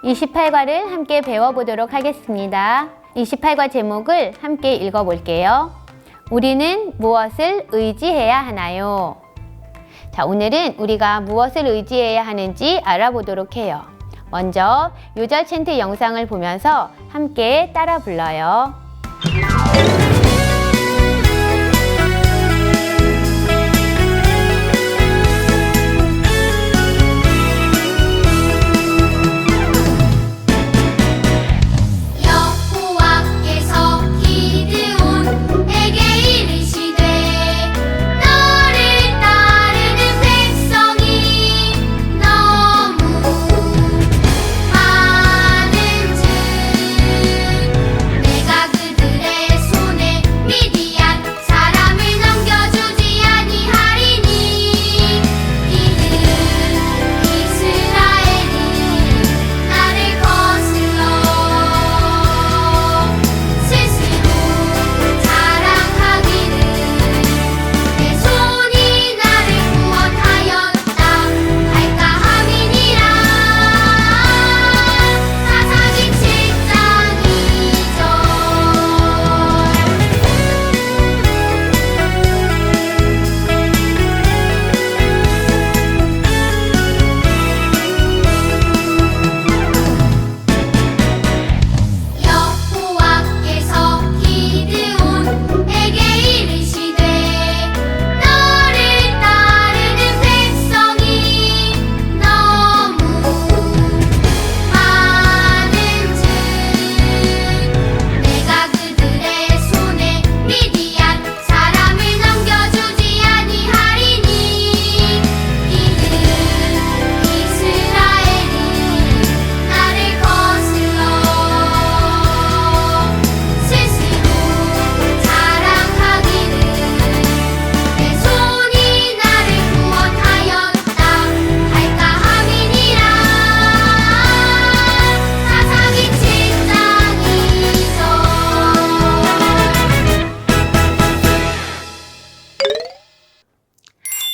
28과를 함께 배워보도록 하겠습니다. 28과 제목을 함께 읽어볼게요. 우리는 무엇을 의지해야 하나요? 자, 오늘은 우리가 무엇을 의지해야 하는지 알아보도록 해요. 먼저 요절 챈트 영상을 보면서 함께 따라 불러요.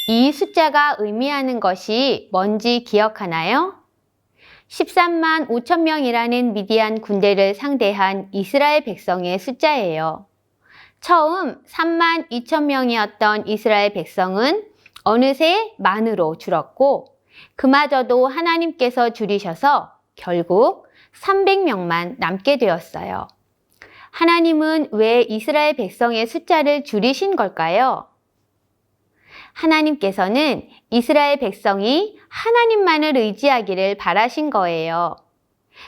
이 숫자가 의미하는 것이 뭔지 기억하나요? 13만 5천 명이라는 미디안 군대를 상대한 이스라엘 백성의 숫자예요. 처음 3만 2천 명이었던 이스라엘 백성은 어느새 만으로 줄었고 그마저도 하나님께서 줄이셔서 결국 300명만 남게 되었어요. 하나님은 왜 이스라엘 백성의 숫자를 줄이신 걸까요? 하나님께서는 이스라엘 백성이 하나님만을 의지하기를 바라신 거예요.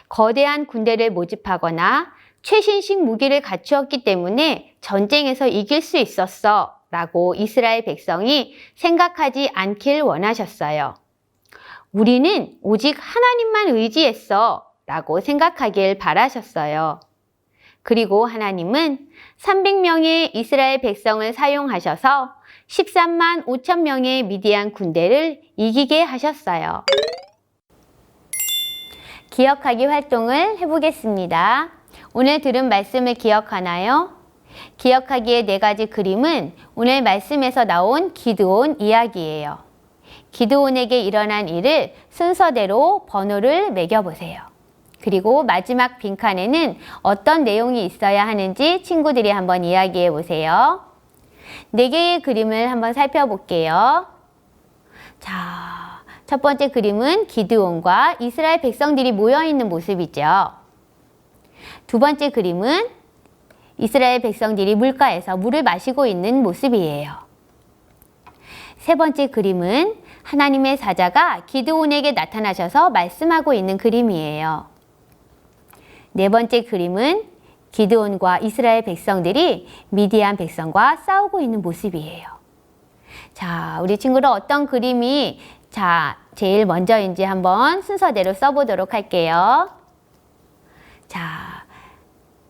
거대한 군대를 모집하거나 최신식 무기를 갖추었기 때문에 전쟁에서 이길 수 있었어 라고 이스라엘 백성이 생각하지 않길 원하셨어요. 우리는 오직 하나님만 의지했어 라고 생각하길 바라셨어요. 그리고 하나님은 300명의 이스라엘 백성을 사용하셔서 13만 5천 명의 미디안 군대를 이기게 하셨어요. 기억하기 활동을 해보겠습니다. 오늘 들은 말씀을 기억하나요? 기억하기의 4가지 그림은 오늘 말씀에서 나온 기드온 이야기예요. 기드온에게 일어난 일을 순서대로 번호를 매겨보세요. 그리고 마지막 빈칸에는 어떤 내용이 있어야 하는지 친구들이 한번 이야기해 보세요. 4개의 그림을 한번 살펴볼게요. 자, 첫 번째 그림은 기드온과 이스라엘 백성들이 모여있는 모습이죠. 두 번째 그림은 이스라엘 백성들이 물가에서 물을 마시고 있는 모습이에요. 세 번째 그림은 하나님의 사자가 기드온에게 나타나셔서 말씀하고 있는 그림이에요. 네 번째 그림은 기드온과 이스라엘 백성들이 미디안 백성과 싸우고 있는 모습이에요. 자, 우리 친구들 어떤 그림이 제일 먼저인지 한번 순서대로 써보도록 할게요. 자,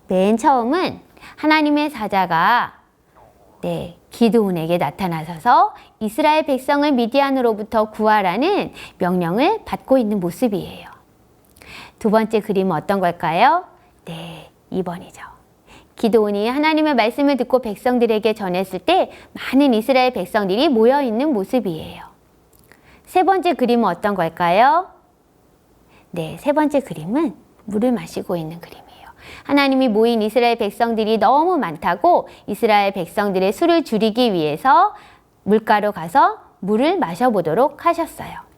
맨 처음은 하나님의 사자가 기드온에게 나타나셔서 이스라엘 백성을 미디안으로부터 구하라는 명령을 받고 있는 모습이에요. 두 번째 그림은 어떤 걸까요? 2번이죠. 기드온이 하나님의 말씀을 듣고 백성들에게 전했을 때 많은 이스라엘 백성들이 모여있는 모습이에요. 세 번째 그림은 어떤 걸까요? 네, 세 번째 그림은 물을 마시고 있는 그림이에요. 하나님이 모인 이스라엘 백성들이 너무 많다고 이스라엘 백성들의 수를 줄이기 위해서 물가로 가서 물을 마셔보도록 하셨어요.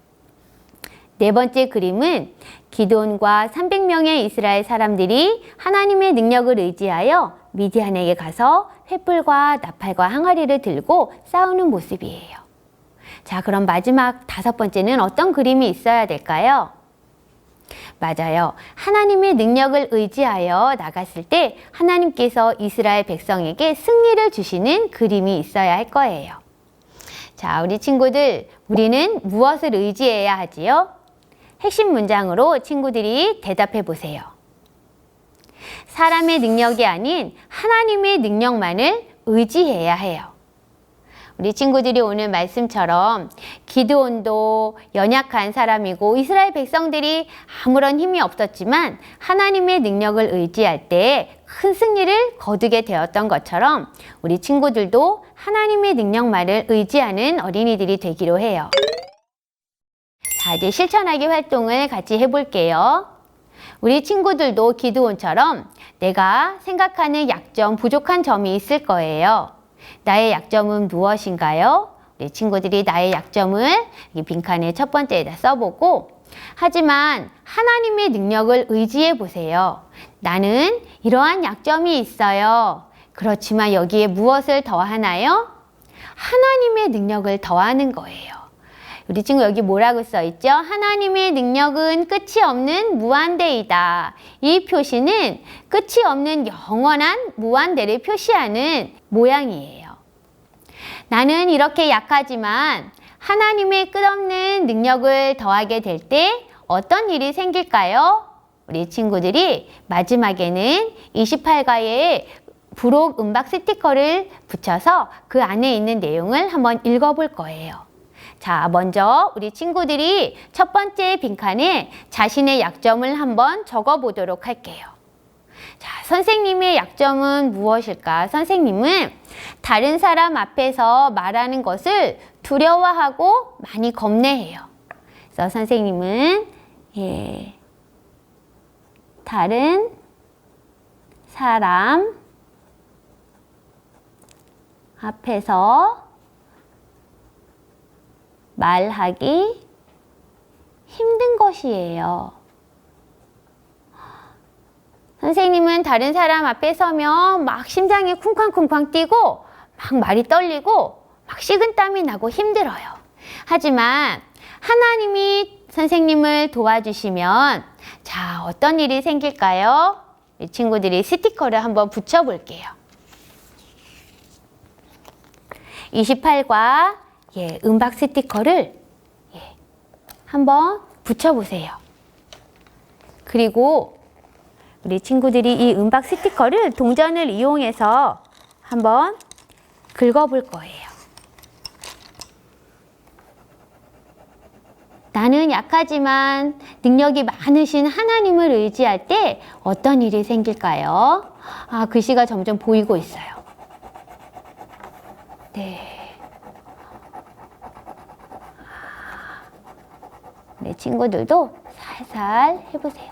네 번째 그림은 기드온과 300명의 이스라엘 사람들이 하나님의 능력을 의지하여 미디안에게 가서 횃불과 나팔과 항아리를 들고 싸우는 모습이에요. 자, 그럼 마지막 다섯 번째는 어떤 그림이 있어야 될까요? 맞아요. 하나님의 능력을 의지하여 나갔을 때 하나님께서 이스라엘 백성에게 승리를 주시는 그림이 있어야 할 거예요. 자, 우리 친구들, 우리는 무엇을 의지해야 하지요? 핵심 문장으로 친구들이 대답해 보세요. 사람의 능력이 아닌 하나님의 능력만을 의지해야 해요. 우리 친구들이 오늘 말씀처럼 기드온도 연약한 사람이고 이스라엘 백성들이 아무런 힘이 없었지만 하나님의 능력을 의지할 때 큰 승리를 거두게 되었던 것처럼 우리 친구들도 하나님의 능력만을 의지하는 어린이들이 되기로 해요. 자, 이제 실천하기 활동을 같이 해볼게요. 우리 친구들도 기드온처럼 내가 생각하는 약점, 부족한 점이 있을 거예요. 나의 약점은 무엇인가요? 우리 친구들이 나의 약점을 이 빈칸에 첫 번째에다 써보고, 하지만 하나님의 능력을 의지해 보세요. 나는 이러한 약점이 있어요. 그렇지만 여기에 무엇을 더하나요? 하나님의 능력을 더하는 거예요. 우리 친구 여기 뭐라고 써있죠? 하나님의 능력은 끝이 없는 무한대이다. 이 표시는 끝이 없는 영원한 무한대를 표시하는 모양이에요. 나는 이렇게 약하지만 하나님의 끝없는 능력을 더하게 될 때 어떤 일이 생길까요? 우리 친구들이 마지막에는 28가의 부록 음박 스티커를 붙여서 그 안에 있는 내용을 한번 읽어볼 거예요. 자, 먼저 우리 친구들이 첫 번째 빈칸에 자신의 약점을 한번 적어보도록 할게요. 자, 선생님의 약점은 무엇일까? 선생님은 다른 사람 앞에서 말하는 것을 두려워하고 많이 겁내해요. 그래서 선생님은 다른 사람 앞에서 말하기 힘든 것이에요. 선생님은 다른 사람 앞에 서면 막 심장이 쿵쾅쿵쾅 뛰고 막 말이 떨리고 막 식은땀이 나고 힘들어요. 하지만 하나님이 선생님을 도와주시면 자, 어떤 일이 생길까요? 이 친구들이 스티커를 한번 붙여볼게요. 28과 음박 스티커를 한번 붙여보세요. 그리고 우리 친구들이 이 음박 스티커를 동전을 이용해서 한번 긁어볼 거예요. 나는 약하지만 능력이 많으신 하나님을 의지할 때 어떤 일이 생길까요? 아, 글씨가 점점 보이고 있어요. 네. 네, 친구들도 살살 해보세요.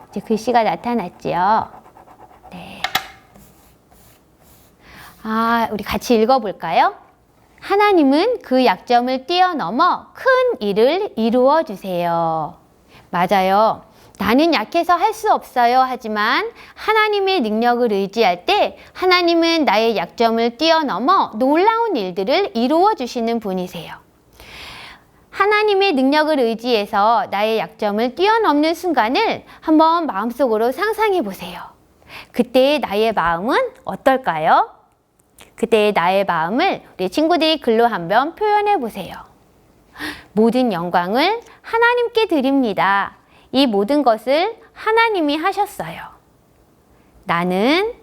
이제 글씨가 나타났지요. 네. 아, 우리 같이 읽어볼까요? 하나님은 그 약점을 뛰어넘어 큰 일을 이루어 주세요. 맞아요. 나는 약해서 할 수 없어요. 하지만 하나님의 능력을 의지할 때 하나님은 나의 약점을 뛰어넘어 놀라운 일들을 이루어 주시는 분이세요. 하나님의 능력을 의지해서 나의 약점을 뛰어넘는 순간을 한번 마음속으로 상상해 보세요. 그때의 나의 마음은 어떨까요? 그때의 나의 마음을 우리 친구들이 글로 한번 표현해 보세요. 모든 영광을 하나님께 드립니다. 이 모든 것을 하나님이 하셨어요. 나는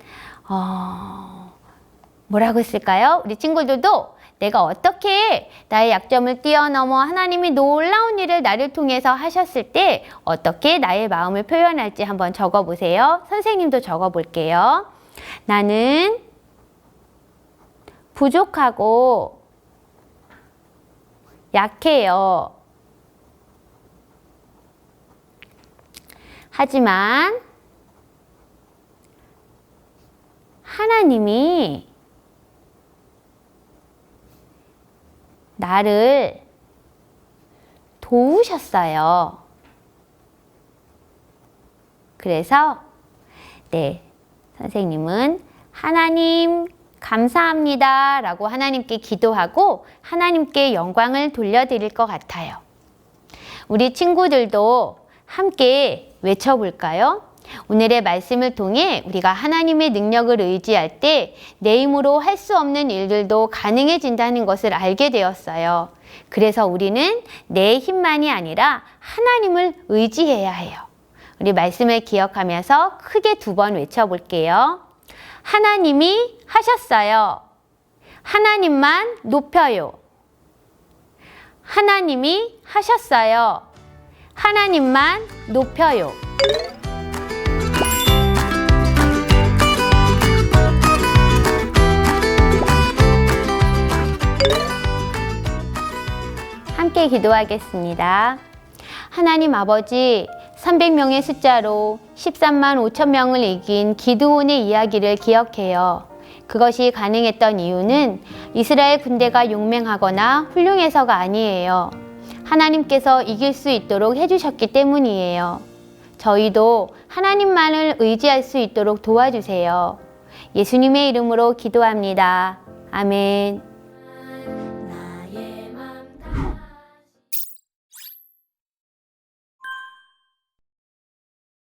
뭐라고 쓸까요? 우리 친구들도 내가 어떻게 나의 약점을 뛰어넘어 하나님이 놀라운 일을 나를 통해서 하셨을 때 어떻게 나의 마음을 표현할지 한번 적어보세요. 선생님도 적어볼게요. 나는 부족하고 약해요. 하지만 하나님이 나를 도우셨어요. 그래서 선생님은 하나님 감사합니다 라고 하나님께 기도하고 하나님께 영광을 돌려드릴 것 같아요. 우리 친구들도 함께 외쳐볼까요? 오늘의 말씀을 통해 우리가 하나님의 능력을 의지할 때 내 힘으로 할 수 없는 일들도 가능해진다는 것을 알게 되었어요. 그래서 우리는 내 힘만이 아니라 하나님을 의지해야 해요. 우리 말씀을 기억하면서 크게 2번 외쳐볼게요. 하나님이 하셨어요. 하나님만 높여요. 하나님이 하셨어요. 하나님만 높여요. 함께 기도하겠습니다. 하나님 아버지, 300명의 숫자로 13만 5천 명을 이긴 기드온의 이야기를 기억해요. 그것이 가능했던 이유는 이스라엘 군대가 용맹하거나 훌륭해서가 아니에요. 하나님께서 이길 수 있도록 해주셨기 때문이에요. 저희도 하나님만을 의지할 수 있도록 도와주세요. 예수님의 이름으로 기도합니다. 아멘.